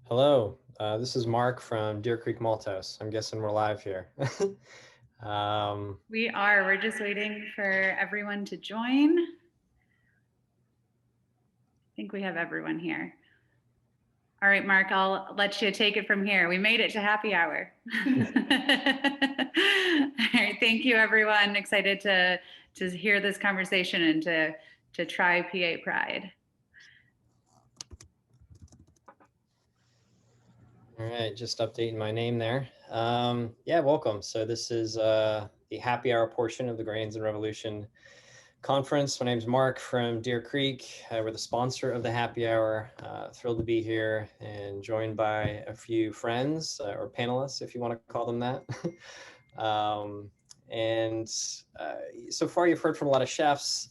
Hello, this is Mark from Deer Creek Malthouse. I'm guessing we're live here. We are. We're just waiting for everyone to join. I think we have everyone here. All right, Mark, I'll let you take it from here. We made it to happy hour. All right, thank you, everyone. Excited to hear this conversation and to try PA Pride. All right, just updating my name there. Yeah, welcome. So this is the happy hour portion of the Grains and Revolution conference. My name is Mark from Deer Creek. We're the sponsor of the happy hour. Thrilled to be here and joined by a few friends or panelists, if you want to call them that. And so far you've heard from a lot of chefs,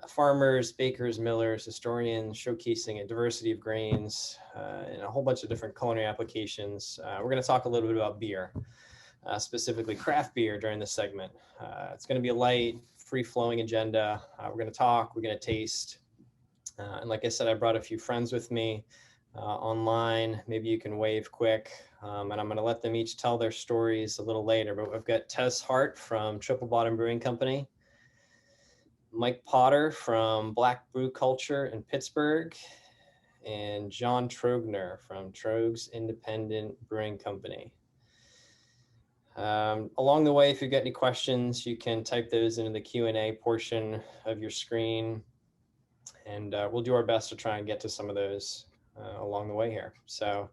farmers, bakers, millers, historians, showcasing a diversity of grains and a whole bunch of different culinary applications. We're going to talk a little bit about beer, specifically craft beer during this segment. It's going to be a light, free-flowing agenda. We're going to talk, we're going to taste. And like I said, I brought a few friends with me online. Maybe you can wave quick. And I'm going to let them each tell their stories a little later. But we've got Tess Hart from Triple Bottom Brewing Company, Mike Potter from Black Brew Culture in Pittsburgh, and John Trogner from Tröegs Independent Brewing Company. Along the way, if you've got any questions, you can type those into the Q&A portion of your screen, and we'll do our best to try and get to some of those along the way here. So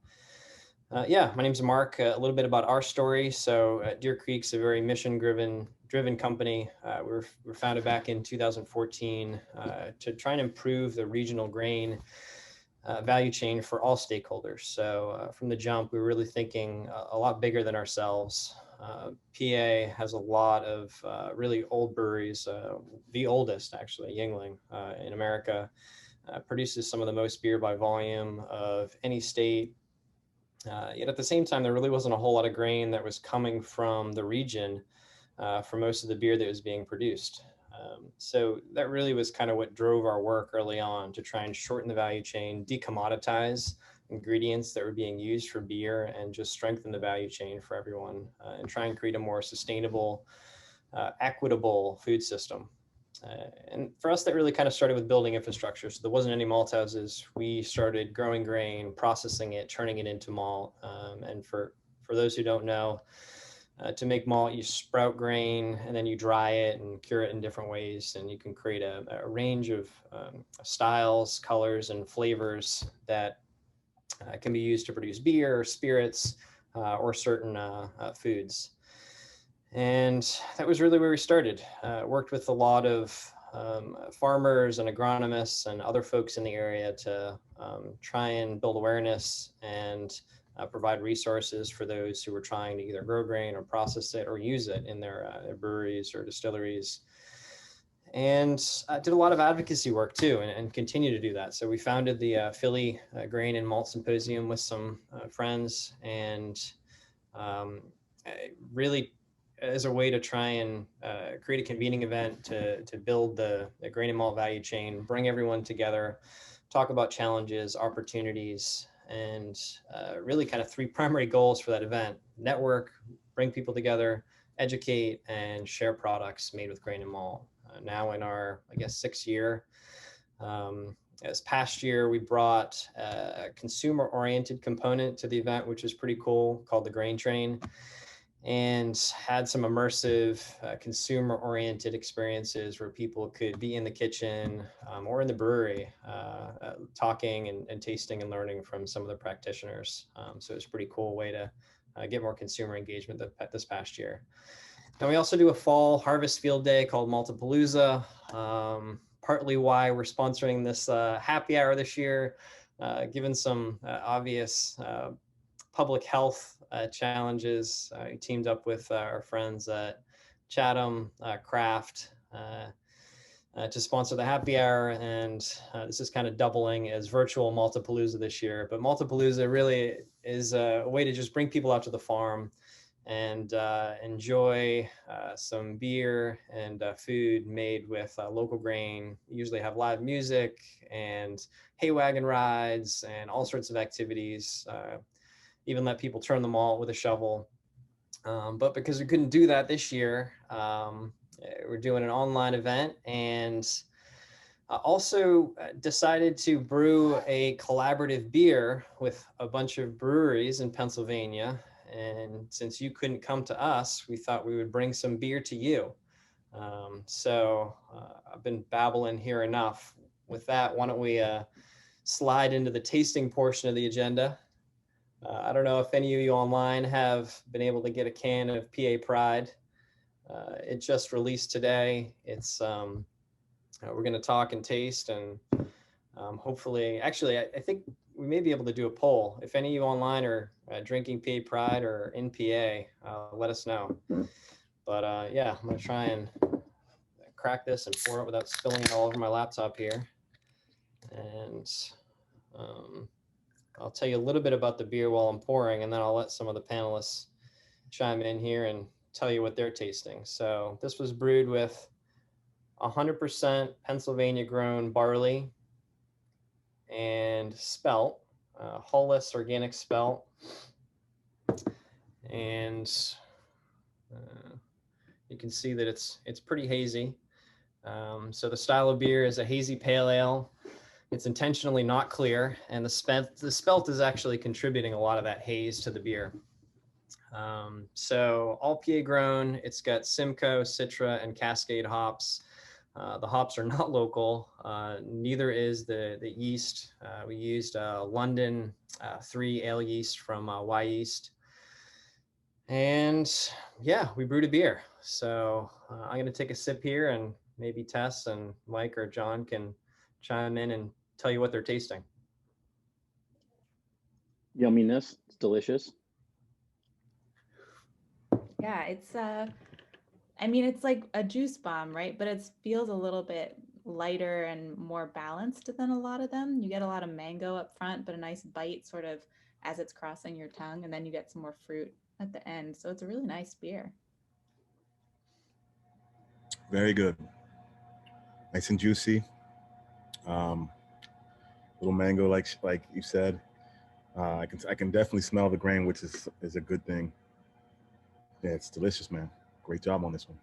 yeah, my name's Mark. A little bit about our story. So Deer Creek's a very mission-driven company. We were founded back in 2014 to try and improve the regional grain value chain for all stakeholders. So from the jump, we were really thinking a lot bigger than ourselves. PA has a lot of really old breweries, the oldest actually, Yuengling in America, produces some of the most beer by volume of any state. Yet at the same time, there really wasn't a whole lot of grain that was coming from the region for most of the beer that was being produced. So that really was kind of what drove our work early on, to try and shorten the value chain, decommoditize ingredients that were being used for beer, and just strengthen the value chain for everyone and try and create a more sustainable, equitable food system. And for us, that really kind of started with building infrastructure. So there wasn't any malt houses. We started growing grain, processing it, turning it into malt. And for those who don't know, to make malt, you sprout grain and then you dry it and cure it in different ways. And you can create a range of styles, colors, and flavors that can be used to produce beer, spirits, or certain foods. And that was really where we started. Worked with a lot of farmers and agronomists and other folks in the area to try and build awareness and provide resources for those who were trying to either grow grain or process it or use it in their breweries or distilleries. And did a lot of advocacy work too, and continue to do that. So we founded the Philly Grain and Malt Symposium with some friends, and really as a way to try and create a convening event to build the grain and malt value chain, bring everyone together, talk about challenges, opportunities, and really kind of three primary goals for that event: network, bring people together, educate, and share products made with grain and malt. Now in our, I guess, 6th year. This past year, we brought a consumer-oriented component to the event, which is pretty cool, called the Grain Train, and had some immersive consumer-oriented experiences where people could be in the kitchen or in the brewery talking and tasting and learning from some of the practitioners. So it's a pretty cool way to get more consumer engagement this past year. And we also do a fall harvest field day called Maltapalooza. Partly why we're sponsoring this happy hour this year, given some obvious public health challenges. We teamed up with our friends at Chatham Craft to sponsor the happy hour, and this is kind of doubling as virtual Maltapalooza this year. But Maltapalooza really is a way to just bring people out to the farm and enjoy some beer and food made with local grain. We usually have live music and hay wagon rides and all sorts of activities. Even let people turn the malt with a shovel. But because we couldn't do that this year, we're doing an online event, and also decided to brew a collaborative beer with a bunch of breweries in Pennsylvania. And since you couldn't come to us, we thought we would bring some beer to you. So I've been babbling here enough. With that, why don't we slide into the tasting portion of the agenda. I don't know if any of you online have been able to get a can of PA Pride. It just released today. It's we're going to talk and taste, and hopefully, actually, I think we may be able to do a poll. If any of you online are drinking PA Pride or in PA, let us know. But yeah, I'm going to try and crack this and pour it without spilling it all over my laptop here. And I'll tell you a little bit about the beer while I'm pouring, and then I'll let some of the panelists chime in here and tell you what they're tasting. So this was brewed with 100% Pennsylvania grown barley and spelt, hull-less organic spelt. And you can see that it's pretty hazy. So the style of beer is a hazy pale ale. It's intentionally not clear, and the spelt is actually contributing a lot of that haze to the beer. So all PA grown. It's got Simcoe, Citra, and Cascade hops. The hops are not local. Neither is the yeast. We used London 3 ale yeast from Y Yeast. And yeah, we brewed a beer. So I'm going to take a sip here, and maybe Tess and Mike or John can chime in and tell you what they're tasting. Yumminess. It's delicious. Yeah, it's I mean, it's like a juice bomb, right? But it feels a little bit lighter and more balanced than a lot of them. You get a lot of mango up front, but a nice bite sort of as it's crossing your tongue, and then you get some more fruit at the end. So it's a really nice beer. Very good. Nice and juicy. Little mango, like you said. I can definitely smell the grain, which is a good thing. Yeah, it's delicious, man. Great job on this one.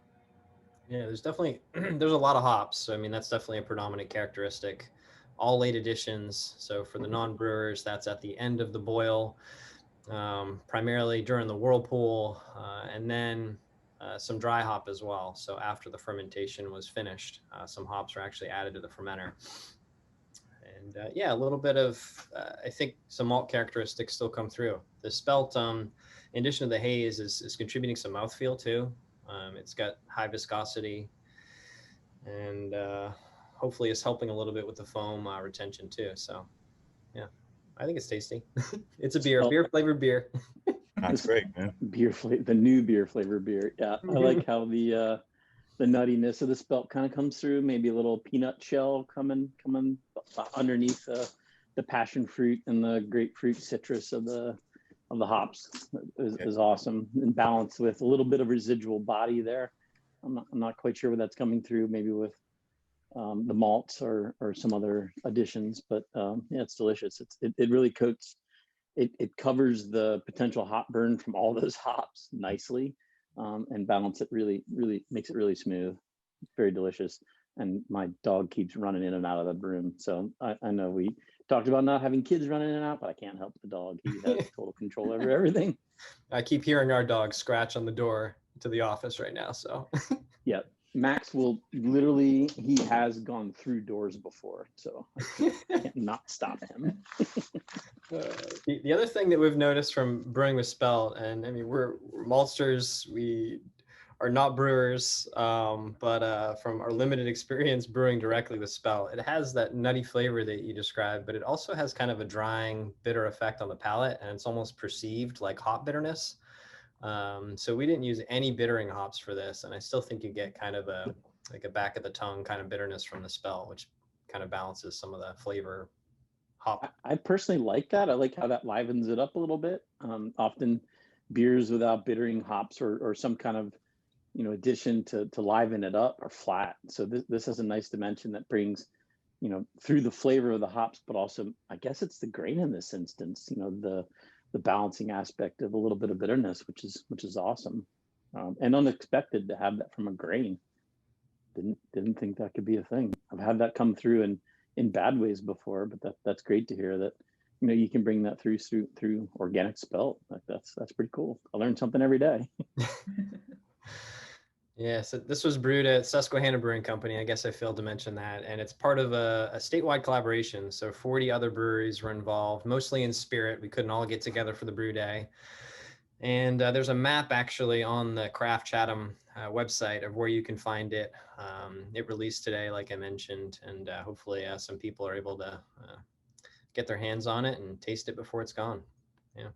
Yeah, there's definitely there's a lot of hops. So, I mean, that's definitely a predominant characteristic. All late additions. So for the non-brewers, that's at the end of the boil, primarily during the whirlpool, and then some dry hop as well. So after the fermentation was finished, some hops are actually added to the fermenter. And yeah, a little bit of, I think some malt characteristics still come through. The spelt, in addition to the haze, is contributing some mouthfeel too. It's got high viscosity, and hopefully it's helping a little bit with the foam retention too. So yeah, I think it's tasty. It's a beer flavored beer. That's great, man. The new beer flavored beer. Yeah, I like how the nuttiness of the spelt kind of comes through. Maybe a little peanut shell coming underneath the passion fruit and the grapefruit citrus of the hops is awesome, and balanced with a little bit of residual body there. I'm not quite sure where that's coming through. Maybe with the malts or some other additions, but yeah, it's delicious. It really coats. It covers the potential hop burn from all those hops nicely, and balance it really makes it really smooth. Very delicious. And my dog keeps running in and out of the room. So I know we talked about not having kids running in and out, but I can't help the dog. He has total control over everything. I keep hearing our dog scratch on the door to the office right now. So yeah, Max will literally, he has gone through doors before, so I can't not stop him. The other thing that we've noticed from brewing with spelt, and I mean, we're maltsters, we are not brewers, but from our limited experience brewing directly with spelt, it has that nutty flavor that you described, but it also has kind of a drying, bitter effect on the palate, and it's almost perceived like hop bitterness. So we didn't use any bittering hops for this, and I still think you get kind of a back of the tongue kind of bitterness from the spelt, which kind of balances some of the flavor hop. I personally like that. I like how that livens it up a little bit. Often beers without bittering hops or some kind of, you know, addition to liven it up are flat. So this has a nice dimension that brings, you know, through the flavor of the hops, but also I guess it's the grain in this instance, you know, the balancing aspect of a little bit of bitterness, which is awesome, and unexpected to have that from a grain. Didn't think that could be a thing. I've had that come through in bad ways before, but that's great to hear that, you know, you can bring that through organic spelt. Like that's pretty cool. I learn something every day. Yeah, so this was brewed at Susquehanna Brewing Company. I guess I failed to mention that. And it's part of a statewide collaboration. So 40 other breweries were involved, mostly in spirit. We couldn't all get together for the brew day. And there's a map actually on the Craft Chatham website of where you can find it. It released today, like I mentioned, and hopefully some people are able to get their hands on it and taste it before it's gone. Yeah.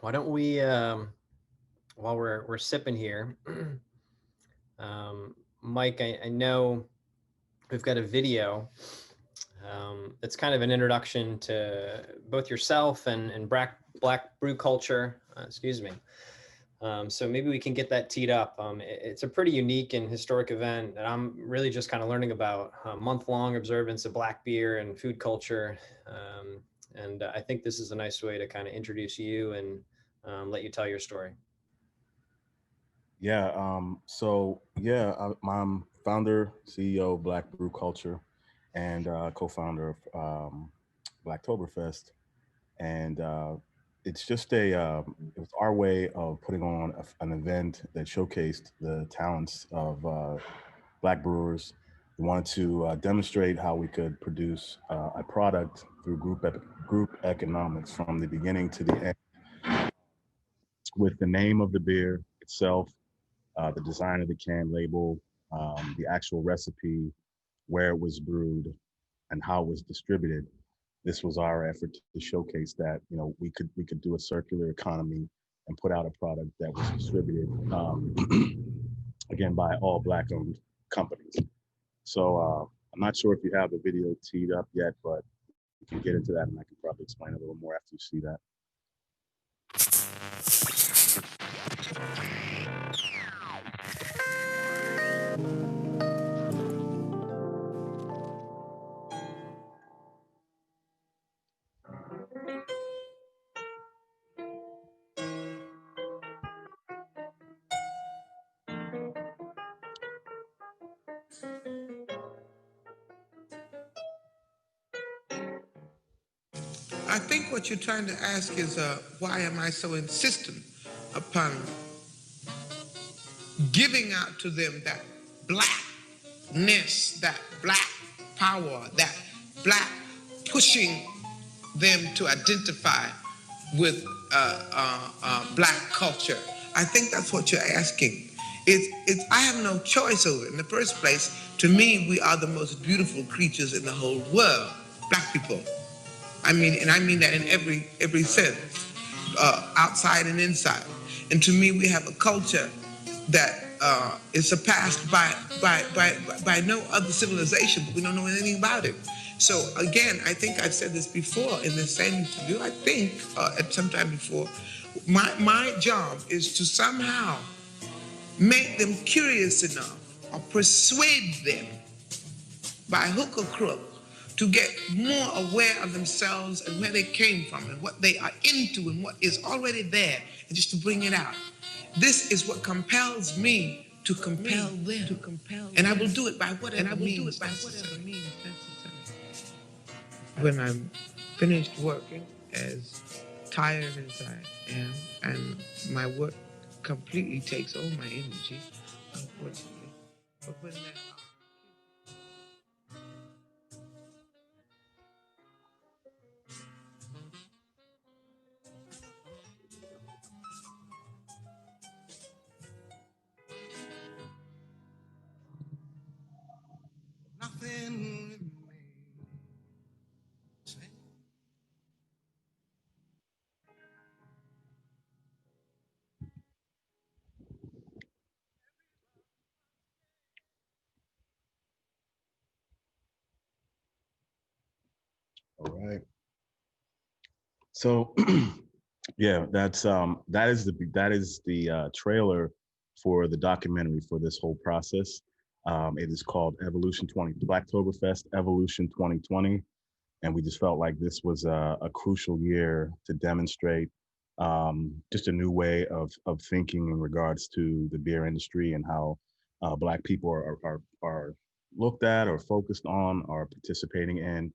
Why don't we, while we're sipping here, Mike, I know we've got a video that's kind of an introduction to both yourself and black brew culture. Excuse me. So maybe we can get that teed up. It's a pretty unique and historic event that I'm really just kind of learning about. Month-long observance of black beer and food culture. And I think this is a nice way to kind of introduce you and let you tell your story. Yeah. So yeah, I'm founder, CEO of Black Brew Culture, and co-founder of Blacktoberfest, and it's just it was our way of putting on an event that showcased the talents of Black brewers. We wanted to demonstrate how we could produce a product through group economics from the beginning to the end, with the name of the beer itself, the design of the can label, the actual recipe, where it was brewed, and how it was distributed. This was our effort to showcase that, you know, we could do a circular economy and put out a product that was distributed again by all Black-owned companies. So I'm not sure if you have the video teed up yet, but we can get into that, and I can probably explain a little more after you see that. I think what you're trying to ask is why am I so insistent upon giving out to them that blackness, that black power, that black pushing them to identify with black culture. I think that's what you're asking. I have no choice over it. In the first place, to me, we are the most beautiful creatures in the whole world, black people. I mean, and I mean that in every sense, outside and inside. And to me, we have a culture that is surpassed by no other civilization, but we don't know anything about it. So again, I think I've said this before in the same interview, I think at some time before, my job is to somehow make them curious enough or persuade them by hook or crook to get more aware of themselves and where they came from and what they are into and what is already there, and just to bring it out. This is what compels me to compel them. And I will do it by whatever means necessary. When I'm finished working, as tired as I am, and my work completely takes all my energy, unfortunately. But when there are nothing remains. All right. So yeah, that is the trailer for the documentary for this whole process. It is called Evolution 20 Blacktoberfest Evolution 2020, and we just felt like this was a crucial year to demonstrate just a new way of thinking in regards to the beer industry and how Black people are looked at or focused on or participating in.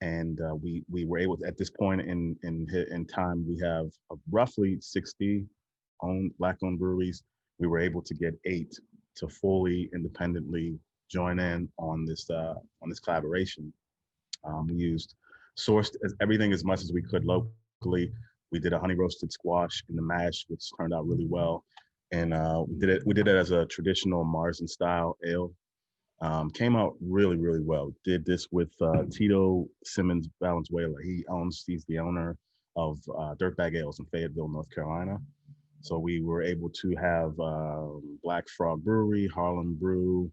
And we were able to, at this point in time, we have roughly 60 Black-owned breweries. We were able to get 8 to fully independently join in on this collaboration. We used sourced everything as much as we could locally. We did a honey roasted squash in the mash, which turned out really well, and we did it as a traditional Marzen style ale. Came out really, really well. Did this with Tito Simmons Valenzuela. He's the owner of Dirtbag Ales in Fayetteville, North Carolina. So we were able to have Black Frog Brewery, Harlem Brew,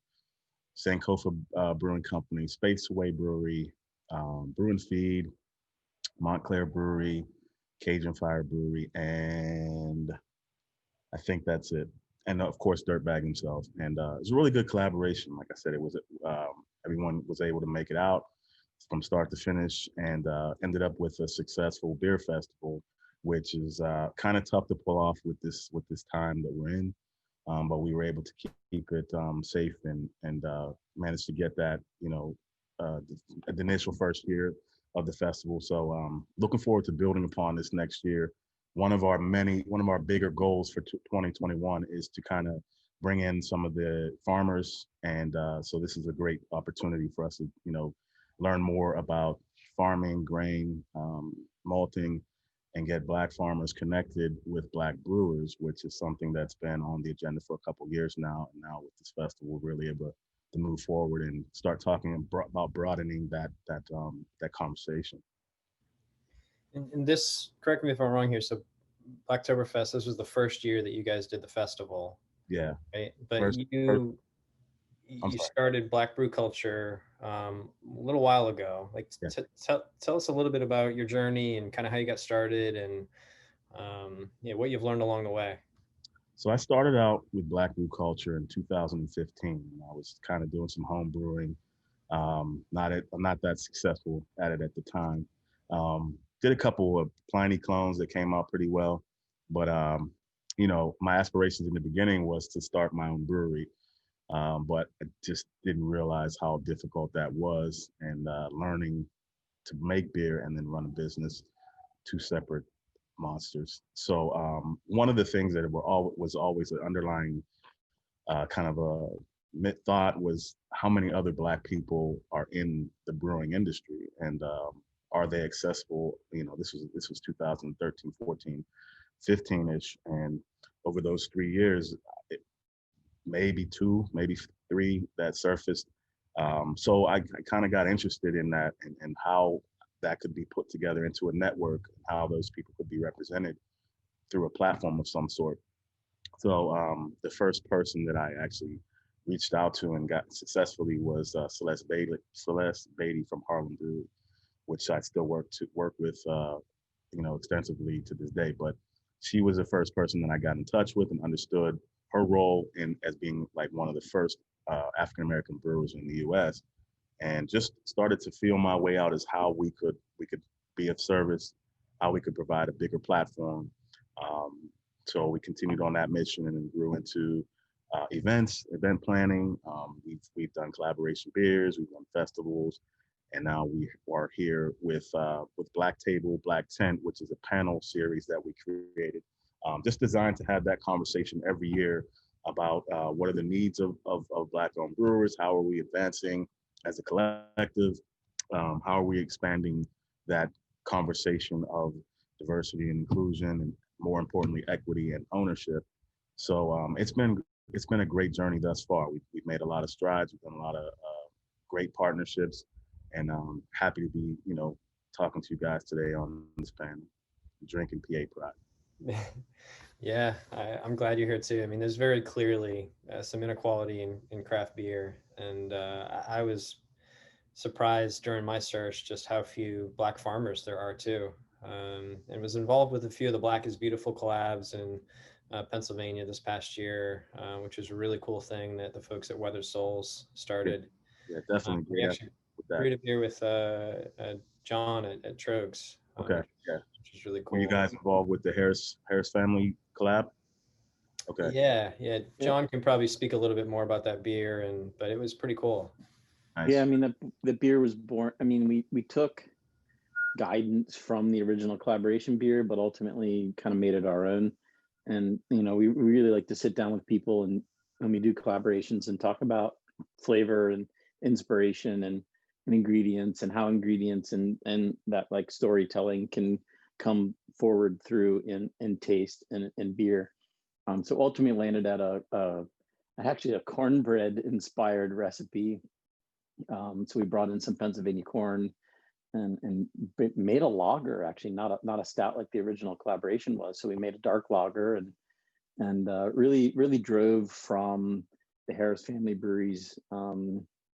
Sankofa Brewing Company, Spaceway Brewery, Brew and Feed, Montclair Brewery, Cajun Fire Brewery, and I think that's it. And of course, Dirtbag himself. And it was a really good collaboration. Like I said, it was everyone was able to make it out from start to finish, and ended up with a successful beer festival, which is kind of tough to pull off with this time that we're in. But we were able to keep it safe and managed to get that, the initial first year of the festival. So looking forward to building upon this next year. One of our bigger goals for 2021 is to kind of bring in some of the farmers, and so this is a great opportunity for us to learn more about farming, grain, malting, and get Black farmers connected with Black brewers, which is something that's been on the agenda for a couple of years now. And now with this festival, we're really able to move forward and start talking about broadening that conversation. And this, correct me if I'm wrong here. So Blacktoberfest, this was the first year that you guys did the festival. Yeah. Right. But First, you started Black Brew Culture a little while ago. Like, yeah. Tell us a little bit about your journey and kind of how you got started, and what you've learned along the way. So I started out with Black Brew Culture in 2015. I was kind of doing some home brewing. I'm not that successful at it at the time. Did a couple of Pliny clones that came out pretty well, but my aspirations in the beginning was to start my own brewery. But I just didn't realize how difficult that was, and learning to make beer and then run a business, 2 separate monsters. So one of the things that was always an underlying kind of a thought was how many other Black people are in the brewing industry, and are they accessible? This was 2013, 14, 15-ish, and over those 3 years, maybe 2, maybe 3 that surfaced. So I kind of got interested in that, and how that could be put together into a network, how those people could be represented through a platform of some sort. So the first person that I actually reached out to and got successfully was Celeste Beatty from Harlem Brew, which I still work with extensively to this day. But she was the first person that I got in touch with and understood her role as being like one of the first African American brewers in the U.S. and just started to feel my way out as how we could be of service, how we could provide a bigger platform. So we continued on that mission and then grew into event planning. We've done collaboration beers, we've done festivals, and now we are here with Black Table, Black Tent, which is a panel series that we created, just designed to have that conversation every year about what are the needs of Black-owned brewers, how are we advancing as a collective, how are we expanding that conversation of diversity and inclusion, and more importantly, equity and ownership. So it's been a great journey thus far. We've made a lot of strides. We've done a lot of great partnerships, and happy to be talking to you guys today on this panel, drinking PA Pride. Yeah, I'm glad you're here too. I mean, there's very clearly some inequality in craft beer, and I was surprised during my search just how few Black farmers there are too. and was involved with a few of the Black is Beautiful collabs in Pennsylvania this past year, which is a really cool thing that the folks at Weather Souls started. Yeah, definitely. We actually brewed a beer with John at Tröegs. Okay, yeah. Which is really cool. Were you guys involved with the Harris family collab? Okay. Yeah. John can probably speak a little bit more about that beer, but it was pretty cool. Nice. Yeah, I mean, the beer was born. I mean, we took guidance from the original collaboration beer, but ultimately kind of made it our own. And we really like to sit down with people and when we do collaborations and talk about flavor and inspiration and ingredients and how ingredients and that like storytelling can come forward through in taste and beer. So ultimately landed at actually a cornbread inspired recipe. So we brought in some Pennsylvania corn and made a lager, actually not a stout like the original collaboration was. So we made a dark lager and really drove from the Harris family brewery's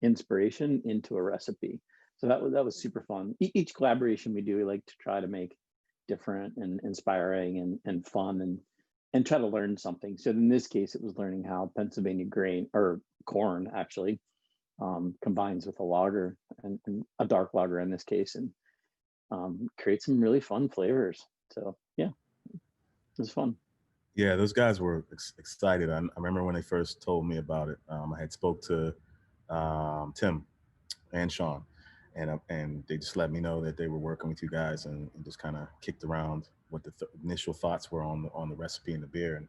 inspiration into a recipe. So that was super fun. Each collaboration we do, we like to try to make different and inspiring and fun and try to learn something. So in this case, it was learning how Pennsylvania grain or corn actually combines with a lager and a dark lager in this case, and create some really fun flavors. So yeah, it was fun. Yeah, those guys were excited. I remember when they first told me about it. I had spoke to Tim and Sean, and they just let me know that they were working with you guys and just kind of kicked around what the initial thoughts were on the recipe and the beer. And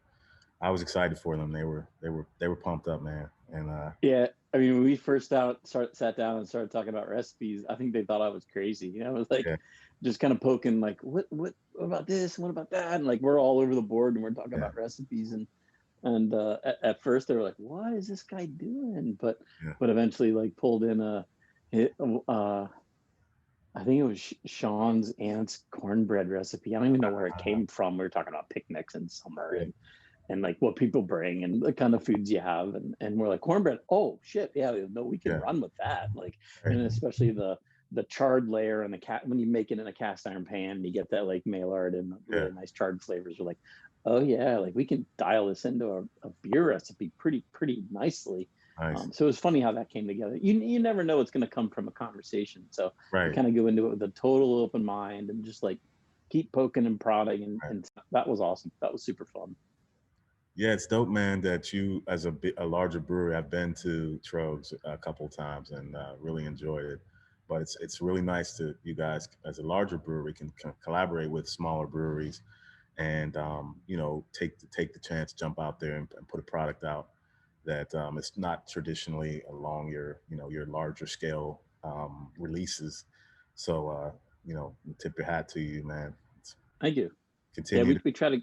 I was excited for them. They were pumped up, man. And yeah, I mean, when we first sat down and started talking about recipes, I think they thought I was crazy. I was like, just kind of poking, like, what about this? What about that? And like, we're all over the board and we're talking about recipes. And at first they were like, what is this guy doing? But eventually like pulled in I think it was Sean's aunt's cornbread recipe. I don't even know where it came from. We were talking about picnics in summer and like what people bring and the kind of foods you have. And we're like, cornbread. Oh shit. Yeah, no, we can run with that. Like, and especially the charred layer and when you make it in a cast iron pan, you get that like Maillard and really nice charred flavors. We're like, oh yeah, like we can dial this into a beer recipe pretty nicely. Nice. So it was funny how that came together. You never know what's going to come from a conversation. So you kind of go into it with a total open mind and just like keep poking and prodding. And that was awesome. That was super fun. Yeah, it's dope, man, that you, as a larger brewery, I've been to Tröegs a couple of times and really enjoyed it. But it's really nice to you guys, as a larger brewery, can collaborate with smaller breweries and, take the chance, jump out there and put a product out that it's not traditionally along your larger scale releases. So, tip your hat to you, man. Thank you. Continue. Yeah,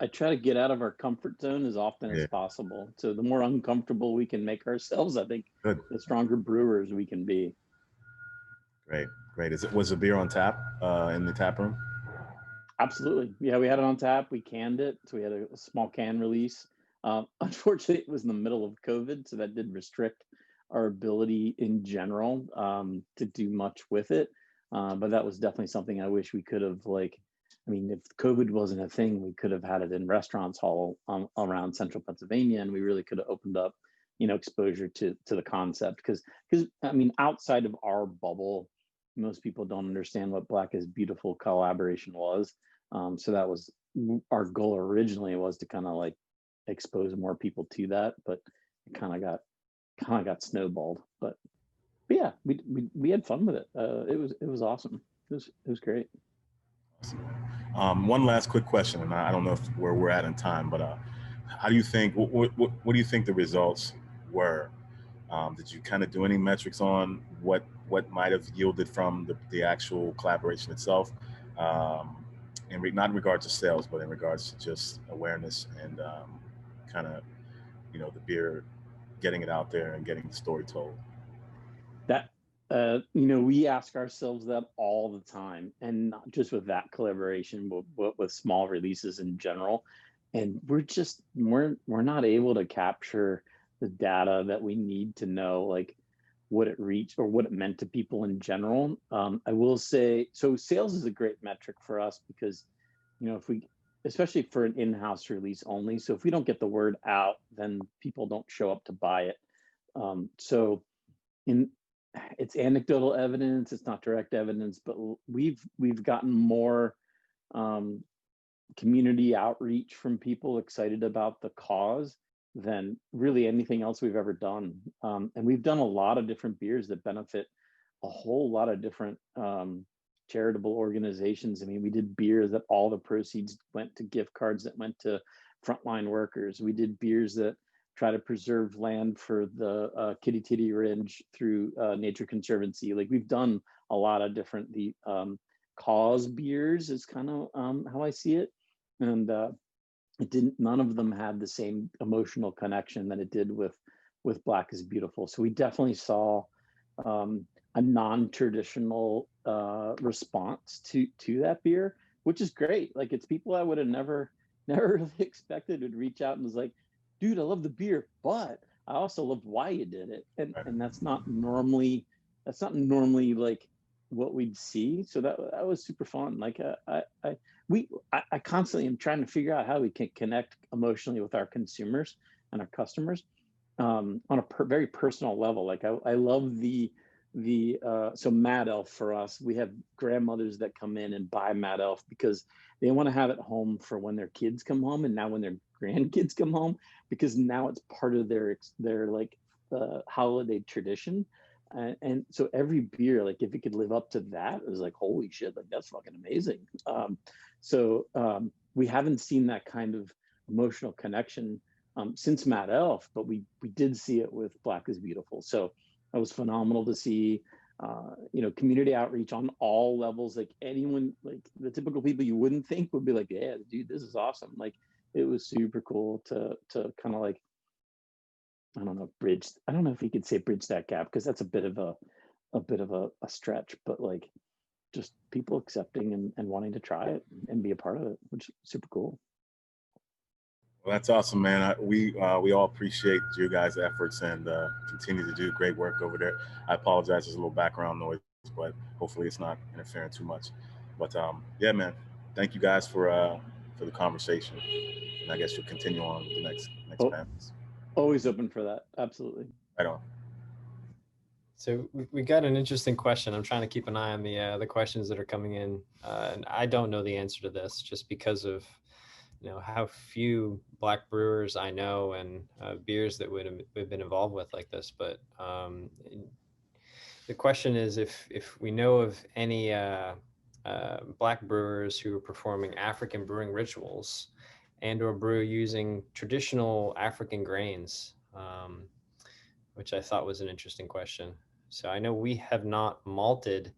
I try to get out of our comfort zone as often as possible. So the more uncomfortable we can make ourselves, I think the stronger brewers we can be. Great. Was the beer on tap in the tap room? Absolutely. Yeah, we had it on tap. We canned it. So we had a small can release. Unfortunately, it was in the middle of COVID, so that did restrict our ability in general to do much with it. But that was definitely something I wish we could have if COVID wasn't a thing, we could have had it in restaurants all around central Pennsylvania, and we really could have opened up, exposure to the concept. Because outside of our bubble, most people don't understand what Black is Beautiful collaboration was. So that was our goal originally, was to kind of like expose more people to that, but it kind of got snowballed. But yeah, we had fun with it. It was awesome. It was great. One last quick question, and I don't know where we're at in time, but how do you think? What do you think the results were? Did you kind of do any metrics on what might have yielded from the actual collaboration itself? Not in regards to sales, but in regards to just awareness and kind of, the beer, getting it out there and getting the story told. That, we ask ourselves that all the time, and not just with that collaboration, but with small releases in general. And we're not able to capture the data that we need to know, like what it reached or what it meant to people in general. I will say, so sales is a great metric for us because, you know, if we, especially for an in-house release only, so if we don't get the word out, then people don't show up to buy it. So it's anecdotal evidence, it's not direct evidence, but we've gotten more community outreach from people excited about the cause than really anything else we've ever done. And we've done a lot of different beers that benefit a whole lot of different charitable organizations. I mean, we did beers that all the proceeds went to gift cards that went to frontline workers. We did beers that try to preserve land for the Kitty Titty Ridge through Nature Conservancy. Like, we've done a lot of different cause beers is kind of how I see it. And none of them had the same emotional connection that it did with Black is Beautiful. So we definitely saw a non-traditional response to that beer, which is great. Like, it's people I would have never really expected would reach out and was like, dude, I love the beer, but I also love why you did it. And that's not normally like what we'd see. So that was super fun. Like I constantly am trying to figure out how we can connect emotionally with our consumers and our customers on a very personal level. Like I love so Mad Elf for us, we have grandmothers that come in and buy Mad Elf because they want to have it home for when their kids come home, and now when their grandkids come home, because now it's part of their like holiday tradition. And so every beer, like if it could live up to that, it was like, holy shit, like that's fucking amazing. So we haven't seen that kind of emotional connection since Mad Elf, but we did see it with Black is Beautiful. So that was phenomenal to see. Community outreach on all levels. Like anyone, like the typical people you wouldn't think would be like, yeah, dude, this is awesome. Like it was super cool to kind of like, I don't know if you could say bridge that gap, because that's a bit of a stretch, but like just people accepting and wanting to try it and be a part of it, which is super cool. Well, that's awesome, man. We all appreciate your guys' efforts and continue to do great work over there. I apologize, there's a little background noise, but hopefully it's not interfering too much. But yeah, man, thank you guys for the conversation, and I guess you'll continue on with the next panels. Always open for that. Absolutely. Right on. So we got an interesting question. I'm trying to keep an eye on the questions that are coming in, and I don't know the answer to this just because of how few Black brewers I know and beers that would have been involved with like this. But the question is if we know of any Black brewers who are performing African brewing rituals and or brew using traditional African grains, which I thought was an interesting question. So I know we have not malted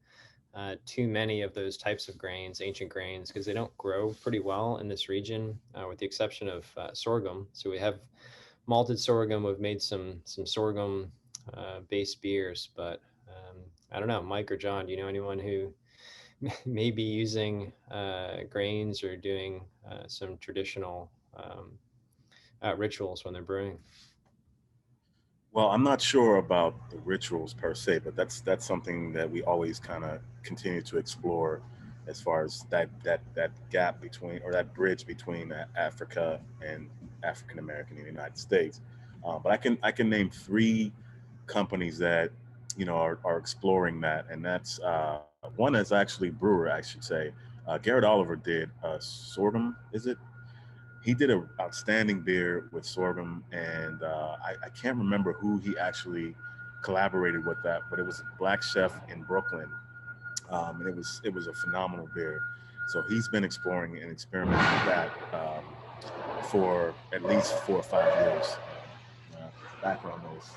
too many of those types of grains, ancient grains, because they don't grow pretty well in this region, with the exception of sorghum. So we have malted sorghum. We've made some sorghum based beers, but I don't know, Mike or John, do you know anyone who may be using grains or doing some traditional rituals when they're brewing? Well, I'm not sure about the rituals per se, but that's something that we always kind of continue to explore, as far as that gap between, or that bridge between Africa and African American in the United States. But I can name 3 companies that are exploring that, and that's one is actually brewer, I should say. Garrett Oliver did sorghum, is it? He did an outstanding beer with sorghum, and I can't remember who he actually collaborated with that, but it was a Black chef in Brooklyn, and it was a phenomenal beer. So he's been exploring and experimenting with that for at least 4 or 5 years. Background noise.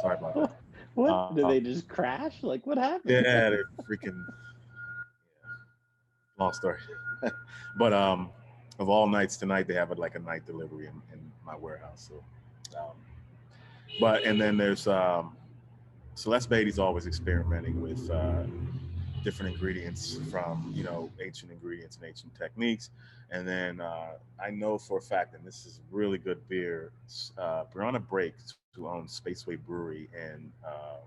Sorry about that. What? Did they just crash? Like, what happened? Yeah, they freaking long story. But of all nights, tonight they have like a night delivery in my warehouse. So, and then there's Celeste Beatty's always experimenting with different ingredients from, you know, ancient ingredients and ancient techniques. And then I know for a fact, and this is really good beer, Brianna Breaks, who owns Spaceway Brewery in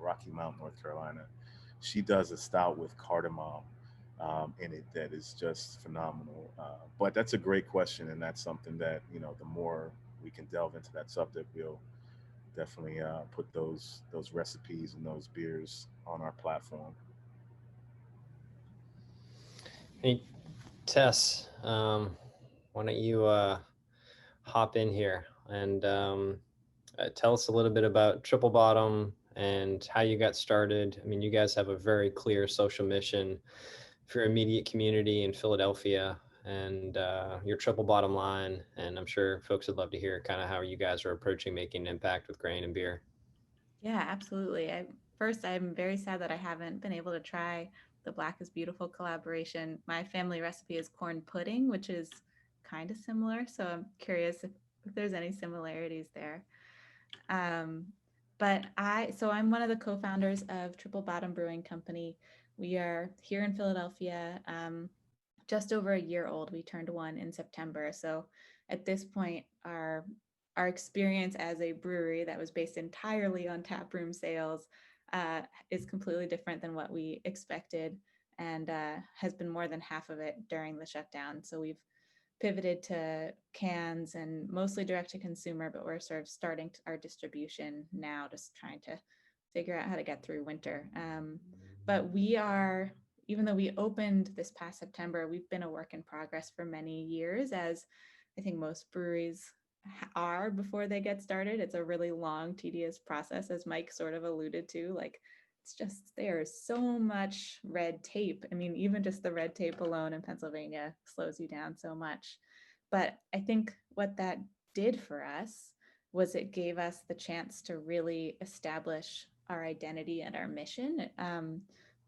Rocky Mount, North Carolina. She does a stout with cardamom in it that is just phenomenal. But that's a great question, and that's something that, you know, the more we can delve into that subject, we'll definitely put those recipes and those beers on our platform. Hey, Tess, why don't you hop in here and tell us a little bit about Triple Bottom and how you got started. I mean, you guys have a very clear social mission for your immediate community in Philadelphia and your Triple Bottom line. And I'm sure folks would love to hear kind of how you guys are approaching making an impact with grain and beer. Yeah, absolutely. First, I'm very sad that I haven't been able to try the Black is Beautiful collaboration. My family recipe is corn pudding, which is kind of similar. So I'm curious if there's any similarities there. So I'm one of the co-founders of Triple Bottom Brewing Company. We are here in Philadelphia, just over a year old. We turned one in September. So at this point, our experience as a brewery that was based entirely on taproom sales is completely different than what we expected, and has been more than half of it during the shutdown. So we've pivoted to cans and mostly direct to consumer, but we're sort of starting our distribution now, just trying to figure out how to get through winter. But even though we opened this past September, we've been a work in progress for many years, as I think most breweries are before they get started. It's a really long, tedious process, as Mike sort of alluded to. Like, it's just, there's so much red tape. I mean, even just the red tape alone in Pennsylvania slows you down so much. But I think what that did for us was it gave us the chance to really establish our identity and our mission,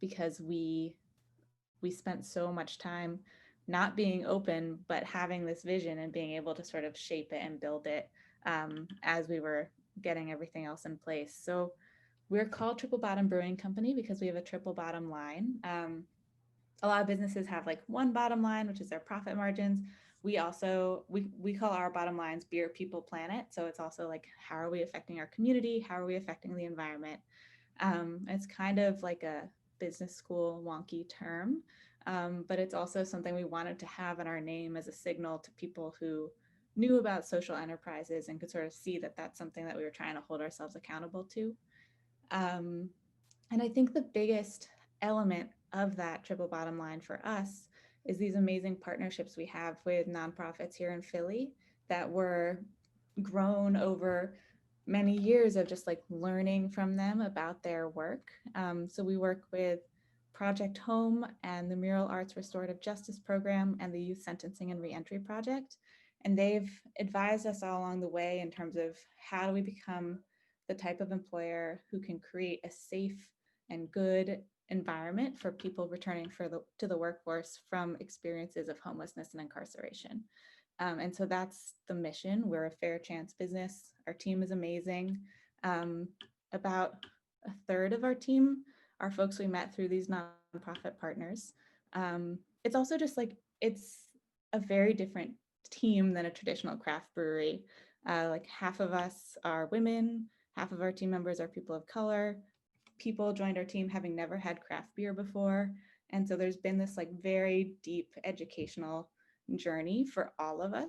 because we spent so much time not being open, but having this vision and being able to sort of shape it and build it as we were getting everything else in place. So we're called Triple Bottom Brewing Company because we have a triple bottom line. A lot of businesses have like one bottom line, which is their profit margins. We also, we call our bottom lines beer, people, planet. So it's also like, how are we affecting our community? How are we affecting the environment? It's kind of like a business school wonky term, but it's also something we wanted to have in our name as a signal to people who knew about social enterprises and could sort of see that that's something that we were trying to hold ourselves accountable to. And I think the biggest element of that triple bottom line for us is these amazing partnerships we have with nonprofits here in Philly that were grown over many years of just like learning from them about their work. So we work with Project Home and the Mural Arts Restorative Justice Program and the Youth Sentencing and Reentry Project. And they've advised us all along the way in terms of how do we become the type of employer who can create a safe and good environment for people returning to the workforce from experiences of homelessness and incarceration. And so that's the mission. We're a fair chance business. Our team is amazing. About a third of our team are folks we met through these nonprofit partners. It's also just like, it's a very different team than a traditional craft brewery. Like half of us are women, half of our team members are people of color. People joined our team having never had craft beer before. And so there's been this like very deep educational journey for all of us.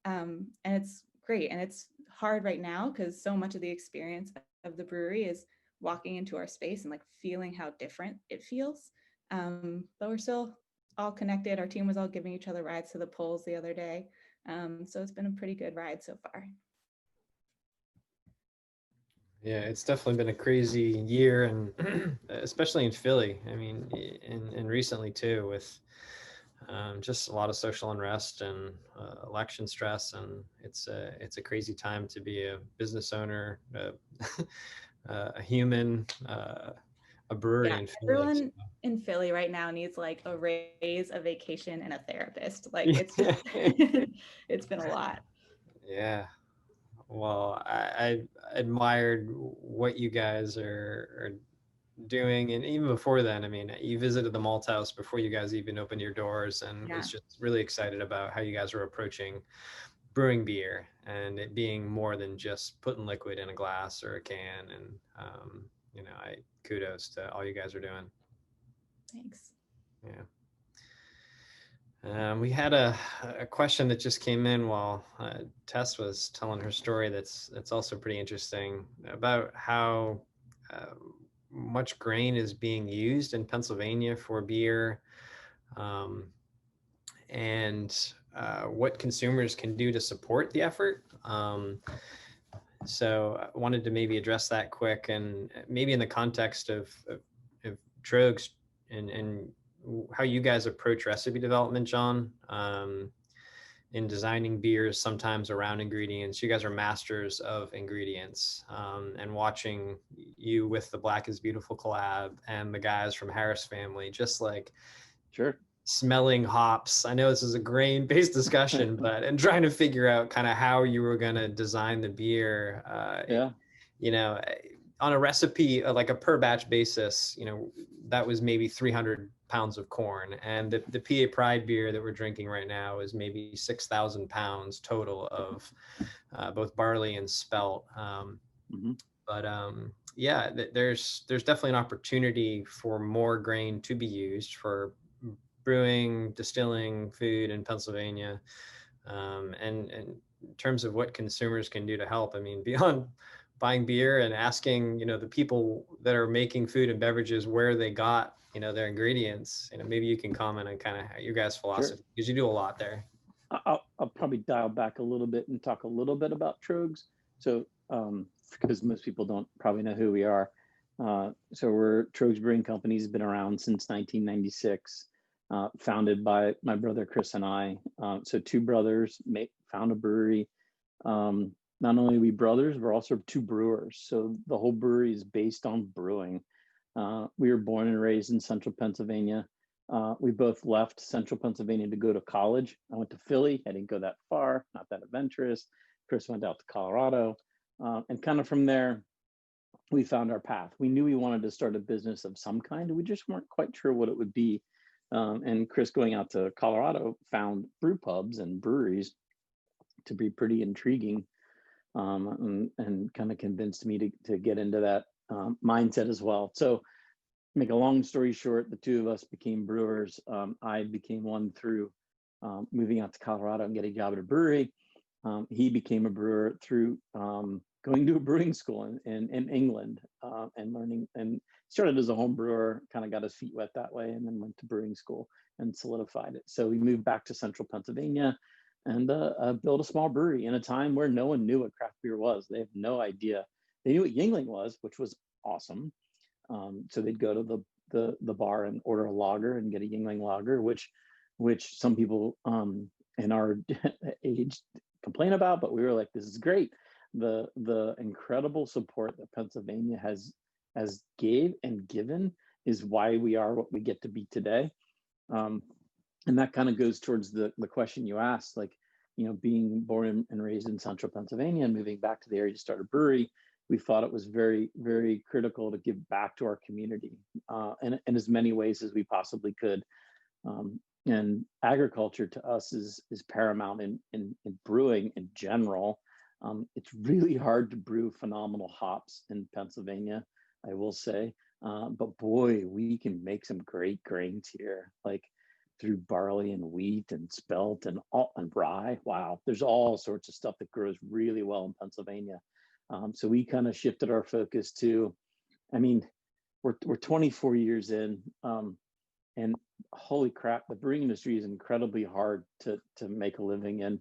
And it's great. And it's hard right now because so much of the experience of the brewery is walking into our space and like feeling how different it feels. But we're still all connected. Our team was all giving each other rides to the polls the other day. So it's been a pretty good ride so far. Yeah, it's definitely been a crazy year, and especially in Philly. I mean, and recently too, with just a lot of social unrest and election stress, and it's a crazy time to be a business owner, a human, a brewery in Philly. Everyone in Philly right now needs like a raise, a vacation, and a therapist. Like it's just, it's been a lot. Yeah. Well, I admired what you guys are doing, and even before then, I mean, you visited the Malthouse before you guys even opened your doors, and Yeah. was just really excited about how you guys were approaching brewing beer and it being more than just putting liquid in a glass or a can. And you know, I kudos to all you guys are doing. Thanks. Yeah. We had a question that just came in while Tess was telling her story. That's also pretty interesting about how much grain is being used in Pennsylvania for beer, and what consumers can do to support the effort. So I wanted to maybe address that quick, and maybe in the context of Tröegs and how you guys approach recipe development, John, in designing beers, sometimes around ingredients. You guys are masters of ingredients, and watching you with the Black is Beautiful collab and the guys from Harris Family, just like Sure. smelling hops. I know this is a grain-based discussion, but and trying to figure out kind of how you were going to design the beer. Yeah. You know, on a recipe, like a per batch basis, you know, that was maybe 300 pounds of corn. And the PA Pride beer that we're drinking right now is maybe 6,000 pounds total of both barley and spelt. But yeah, there's definitely an opportunity for more grain to be used for brewing, distilling food in Pennsylvania. And in terms of what consumers can do to help, I mean, beyond buying beer and asking, you know, the people that are making food and beverages where they got, you know, their ingredients, you know, maybe you can comment on kind of your guys' philosophy, because you do a lot there. I'll probably dial back a little bit and talk a little bit about Tröegs. So, because most people don't probably know who we are. So we're Tröegs Brewing Company, has been around since 1996, founded by my brother Chris and I. So two brothers found a brewery. Not only are we brothers, we're also two brewers. So the whole brewery is based on brewing. We were born and raised in central Pennsylvania. We both left central Pennsylvania to go to college. I went to Philly. I didn't go that far, not that adventurous. Chris went out to Colorado. And kind of from there, we found our path. We knew we wanted to start a business of some kind. We just weren't quite sure what it would be. And Chris, going out to Colorado, found brew pubs and breweries to be pretty intriguing, and kind of convinced me to get into that mindset as well. So, make a long story short, the two of us became brewers. I became one through moving out to Colorado and getting a job at a brewery. He became a brewer through going to a brewing school in England, and learning, and started as a home brewer, kind of got his feet wet that way, and then went to brewing school and solidified it. So we moved back to central Pennsylvania and built a small brewery in a time where no one knew what craft beer was. They have no idea. They knew what Yuengling was, which was awesome. So they'd go to the bar and order a lager and get a Yuengling lager, which some people in our age complain about, but we were like, this is great. The incredible support that Pennsylvania has gave and given is why we are what we get to be today. And that kind of goes towards the question you asked, like, you know, being born and raised in central Pennsylvania and moving back to the area to start a brewery, we thought it was very, very critical to give back to our community in as many ways as we possibly could. And agriculture to us is paramount in brewing in general. It's really hard to brew phenomenal hops in Pennsylvania, I will say. But boy, we can make some great grains here, like through barley and wheat and spelt and rye. Wow, there's all sorts of stuff that grows really well in Pennsylvania. So we kind of shifted our focus to, I mean, we're 24 years in, and holy crap, the brewing industry is incredibly hard to make a living in.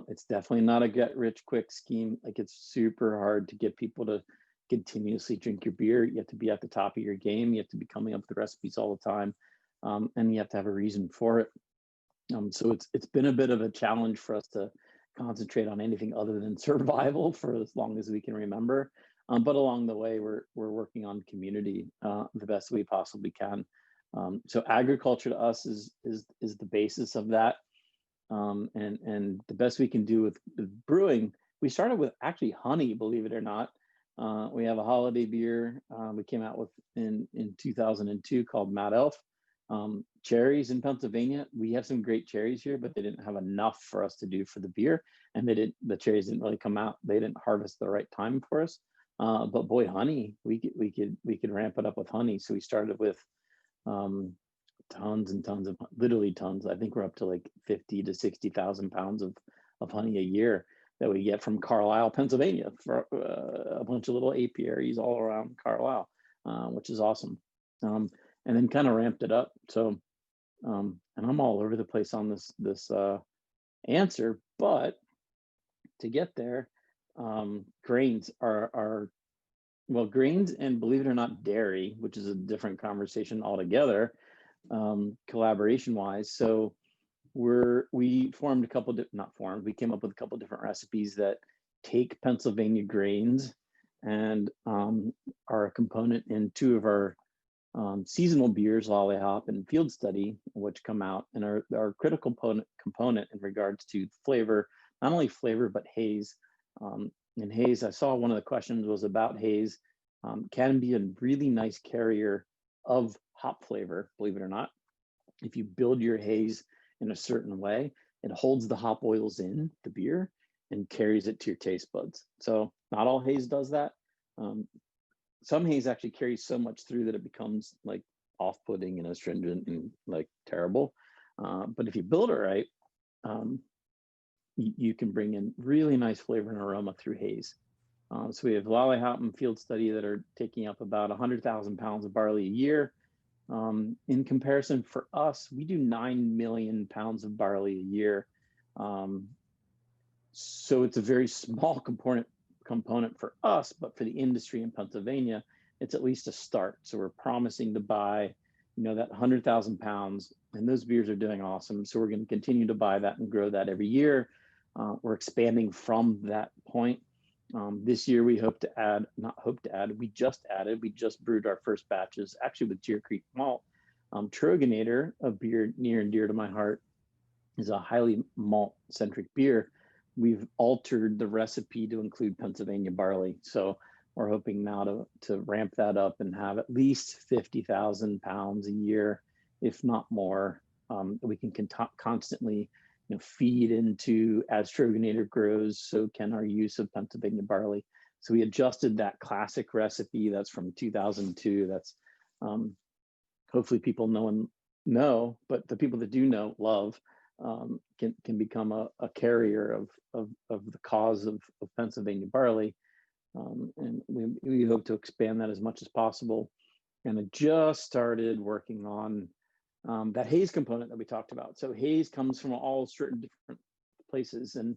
It's definitely not a get rich quick scheme. Like, it's super hard to get people to continuously drink your beer. You have to be at the top of your game. You have to be coming up with the recipes all the time, and you have to have a reason for it. So it's been a bit of a challenge for us to concentrate on anything other than survival for as long as we can remember. But along the way, we're working on community the best we possibly can. So agriculture to us is the basis of that. And the best we can do with brewing, we started with actually honey, believe it or not. We have a holiday beer we came out with in 2002 called Mad Elf. Cherries in Pennsylvania, we have some great cherries here, but they didn't have enough for us to do for the beer, and the cherries didn't really come out. They didn't harvest the right time for us. But boy, honey, we could ramp it up with honey. So we started with tons and tons of, literally tons. I think we're up to like 50 to 60,000 pounds of honey a year that we get from Carlisle, Pennsylvania, for a bunch of little apiaries all around Carlisle, which is awesome. And then kind of ramped it up. So, and I'm all over the place on this answer, but to get there, grains are well, grains and, believe it or not, dairy, which is a different conversation altogether, collaboration wise. So we formed a couple, not formed, we came up with a couple different recipes that take Pennsylvania grains and are a component in two of our seasonal beers, Lolly Hop and Field Study, which come out and are critical component in regards to flavor, not only flavor, but haze. And haze, I saw one of the questions was about haze, can be a really nice carrier of hop flavor, believe it or not. If you build your haze in a certain way, it holds the hop oils in the beer and carries it to your taste buds. So not all haze does that. Some haze actually carries so much through that it becomes like off-putting and astringent and like terrible. But if you build it right, you can bring in really nice flavor and aroma through haze. So we have Lolly Hop and Field Study that are taking up about 100,000 pounds of barley a year. In comparison, for us, we do 9 million pounds of barley a year. So it's a very small component for us, but for the industry in Pennsylvania, it's at least a start. So we're promising to buy, that 100,000 pounds, and those beers are doing awesome. So we're going to continue to buy that and grow that every year. We're expanding from that point. This year we we just brewed our first batches, actually with Deer Creek malt. Trogner, a beer near and dear to my heart, is a highly malt-centric beer. We've altered the recipe to include Pennsylvania barley. So we're hoping now to ramp that up and have at least 50,000 pounds a year, if not more. We can constantly feed into as Trogner grows, so can our use of Pennsylvania barley. So we adjusted that classic recipe that's from 2002. That's hopefully people know, but the people that do know, love, can become a carrier of the cause of Pennsylvania barley. And we hope to expand that as much as possible. And I just started working on that haze component that we talked about. So haze comes from all certain different places, and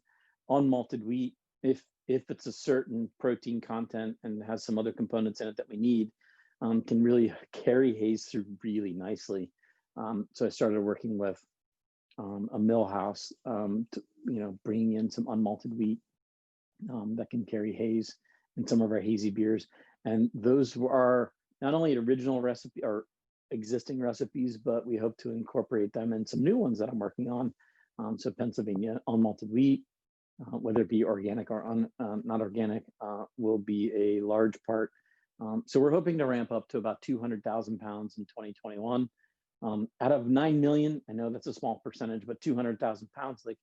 unmalted wheat, if it's a certain protein content and has some other components in it that we need, can really carry haze through really nicely. So I started working with a mill house, bringing in some unmalted wheat that can carry haze in some of our hazy beers. And those are not only original recipe or existing recipes, but we hope to incorporate them in some new ones that I'm working on. So Pennsylvania unmalted wheat, whether it be organic or not organic, will be a large part. So we're hoping to ramp up to about 200,000 pounds in 2021. Out of 9 million, I know that's a small percentage, but 200,000 pounds, I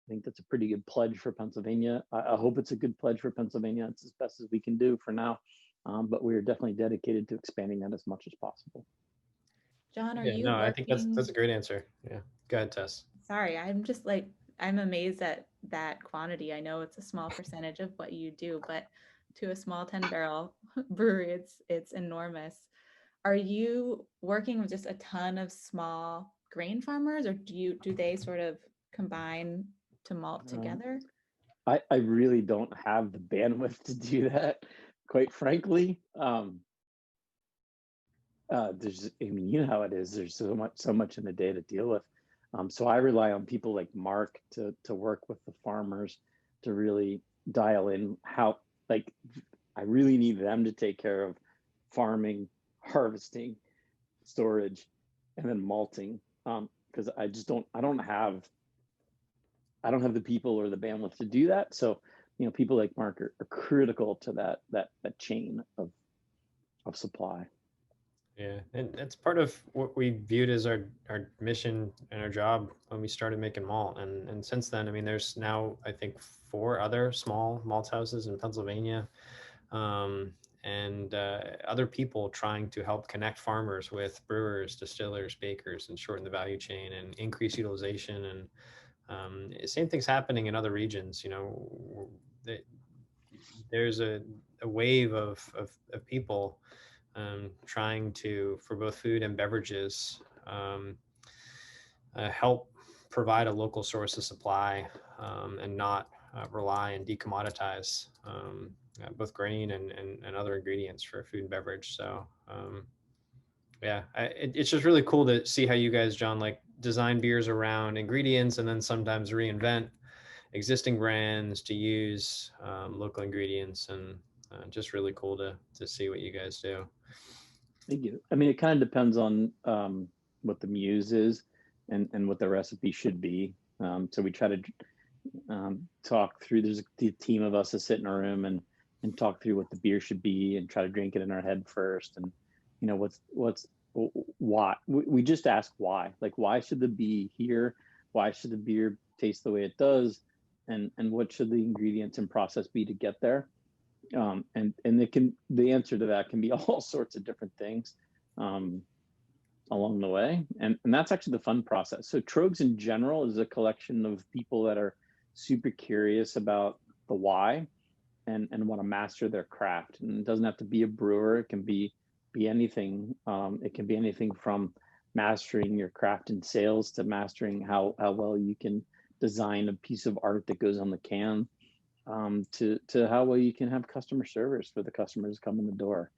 think that's a pretty good pledge for Pennsylvania. I hope it's a good pledge for Pennsylvania. It's as best as we can do for now, but we're definitely dedicated to expanding that as much as possible. John, are Yeah, you no, working? I think that's a great answer. Yeah, go ahead, Tess. Sorry, I'm amazed at that quantity. I know it's a small percentage of what you do, but to a small 10-barrel brewery, it's enormous. Are you working with just a ton of small grain farmers, or do they sort of combine to malt together? I really don't have the bandwidth to do that, quite frankly. You know how it is. There's so much in the day to deal with. So I rely on people like Mark to work with the farmers to really dial in how, I really need them to take care of farming, harvesting, storage, and then malting. Because I don't have the people or the bandwidth to do that. So, people like Mark are critical to that chain of supply. Yeah, and it's part of what we viewed as our mission and our job when we started making malt. And since then, I mean, there's now, I think, 4 other small malt houses in Pennsylvania, and other people trying to help connect farmers with brewers, distillers, bakers, and shorten the value chain and increase utilization. And same thing's happening in other regions. There's a wave of people trying to, for both food and beverages, help provide a local source of supply, and not rely and decommoditize both grain and other ingredients for food and beverage. So yeah, it's just really cool to see how you guys, John, like design beers around ingredients and then sometimes reinvent existing brands to use local ingredients, and just really cool to see what you guys do. Thank you. I mean, it kind of depends on what the muse is and what the recipe should be. So we try to talk through. There's a team of us that sit in a room and talk through what the beer should be and try to drink it in our head first. And what's why we just ask why. Like, why should the be here? Why should the beer taste the way it does? And what should the ingredients and process be to get there? And the answer to that can be all sorts of different things along the way. And that's actually the fun process. So Tröegs in general is a collection of people that are super curious about the why and want to master their craft. And it doesn't have to be a brewer. It can be anything. It can be anything from mastering your craft in sales to mastering how well you can design a piece of art that goes on the can, to how well you can have customer service for the customers come in the door.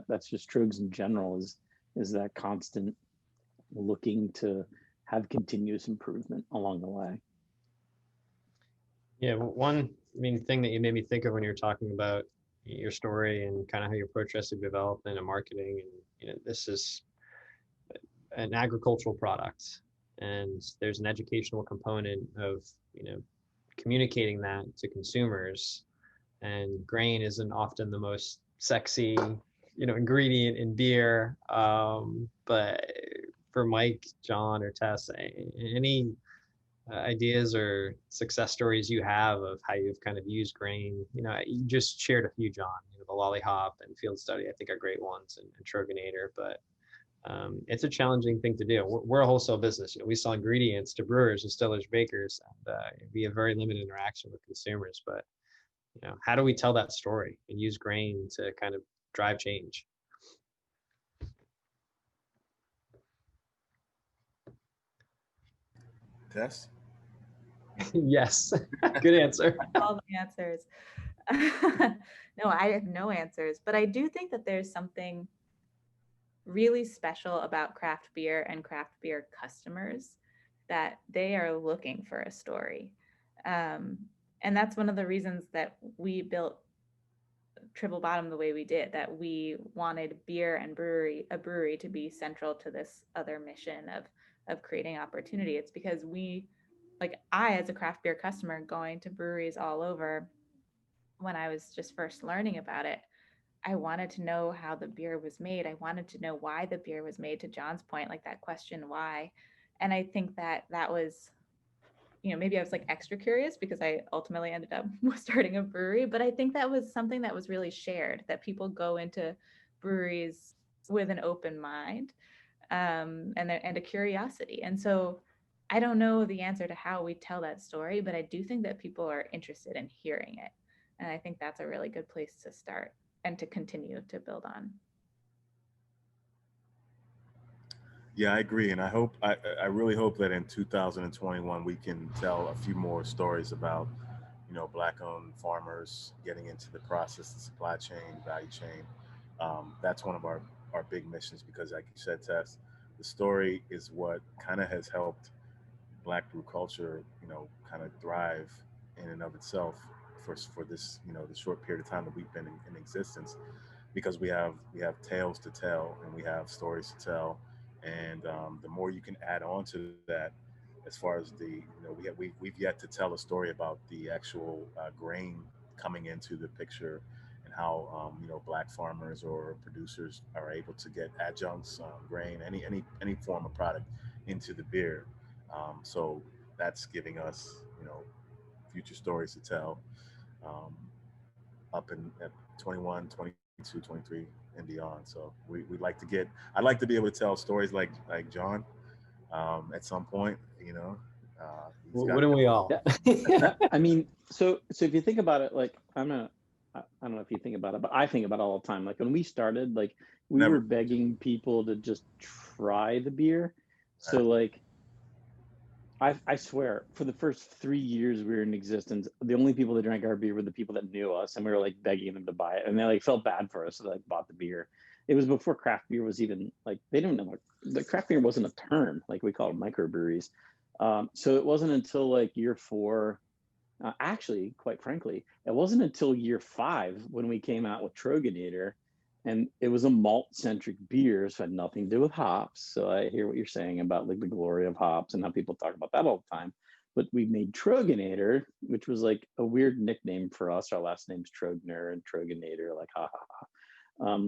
That's just Tröegs in general, is that constant looking to have continuous improvement along the way. Yeah, one thing that you made me think of when you were talking about your story and kind of how you approach recipe development and marketing, and this is an agricultural product, and there's an educational component of communicating that to consumers. And grain isn't often the most sexy ingredient in beer, but for Mike, John, or Tess, any ideas or success stories you have of how you've kind of used grain? You just shared a few, John. The Lollihop and Field Study, I think, are great ones, and Trogner, but it's a challenging thing to do. We're a wholesale business. We sell ingredients to brewers, distillers, bakers, and we have very limited interaction with consumers. But how do we tell that story and use grain to kind of drive change? Tess? Yes, good answer. All the answers. No, I have no answers, but I do think that there's something really special about craft beer and craft beer customers, that they are looking for a story. And that's one of the reasons that we built Triple Bottom the way we did, that we wanted beer and a brewery to be central to this other mission of creating opportunity. It's because I, as a craft beer customer going to breweries all over, when I was just first learning about it, I wanted to know how the beer was made. I wanted to know why the beer was made, to John's point, like that question, why. And I think that was, maybe I was like extra curious because I ultimately ended up starting a brewery, but I think that was something that was really shared, that people go into breweries with an open mind, and a curiosity. And so I don't know the answer to how we tell that story, but I do think that people are interested in hearing it. And I think that's a really good place to start and to continue to build on. Yeah, I agree, and I really hope that in 2021 we can tell a few more stories about Black-owned farmers getting into the process, the supply chain, value chain. That's one of our big missions, because, like you said, Tess, the story is what kind of has helped Black brew culture, kind of thrive in and of itself for this, the short period of time that we've been in existence, because we have tales to tell and we have stories to tell, and the more you can add on to that, as far as we've yet to tell a story about the actual grain coming into the picture, and how black farmers or producers are able to get adjuncts, grain, any form of product into the beer. So that's giving us future stories to tell, um, up in at 21, 22, 23 and beyond. So we'd like to get, I'd like to be able to tell stories like John, at some point, Wouldn't we all? Yeah. I mean, so if you think about it, like I don't know if you think about it, but I think about it all the time. Like when we started, like we Never. were begging people to just try the beer. So like, I swear, for the first 3 years we were in existence, the only people that drank our beer were the people that knew us, and we were like begging them to buy it, and they like felt bad for us, so they like bought the beer. It was before craft beer was even like, they didn't know, the craft beer wasn't a term, like we called microbreweries. So it wasn't until like year 4, actually, quite frankly, it wasn't until year 5 when we came out with Trogner, and it was a malt-centric beer, so it had nothing to do with hops. So I hear what you're saying about like the glory of hops and how people talk about that all the time. But we made Trogner, which was like a weird nickname for us. Our last name's Trogner and Trogner, like ha ha ha.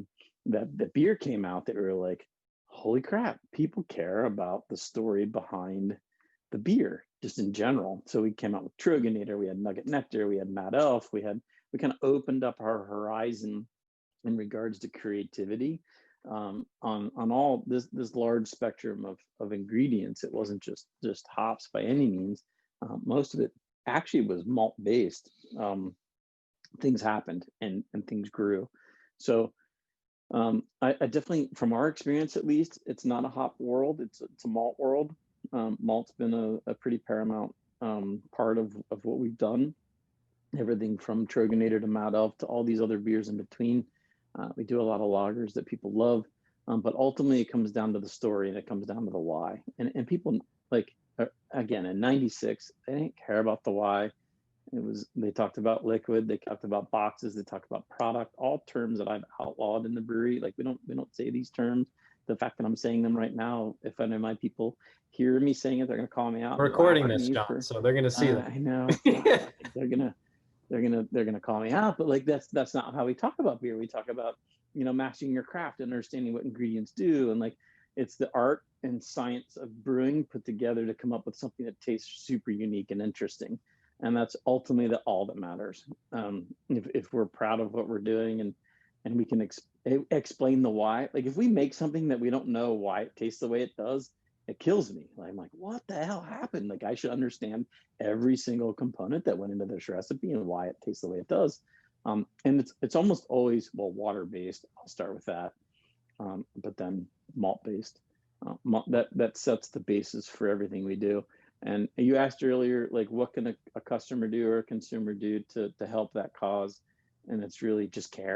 That the beer came out that we were like, holy crap, people care about the story behind the beer just in general. So we came out with Trogner, we had Nugget Nectar, we had Mad Elf, we kind of opened up our horizon in regards to creativity, on all this large spectrum of ingredients. It wasn't just hops by any means. Most of it actually was malt based. Things happened and things grew. So I definitely, from our experience at least, it's not a hop world, it's a malt world. Malt's been a pretty paramount part of what we've done. Everything from Trogner to Mad Elf to all these other beers in between. We do a lot of lagers that people love, but ultimately it comes down to the story, and it comes down to the why. And people, like, again, in '96, they didn't care about the why. They talked about liquid, they talked about boxes, they talked about product, all terms that I've outlawed in the brewery. Like we don't say these terms. The fact that I'm saying them right now, if any of my people hear me saying it, they're gonna call me out. We're recording this, John, so they're gonna see that. I know. They're gonna call me out, but like that's not how we talk about beer. We talk about mastering your craft, understanding what ingredients do, and like it's the art and science of brewing put together to come up with something that tastes super unique and interesting, and that's ultimately all that matters. If we're proud of what we're doing and we can explain the why. Like if we make something that we don't know why it tastes the way it does, it kills me. I'm like, what the hell happened? Like I should understand every single component that went into this recipe and why it tastes the way it does. And it's almost always, well, water-based. I'll start with that. But then malt-based. That sets the basis for everything we do. And you asked earlier, like, what can a customer do or a consumer do to help that cause? And it's really just care.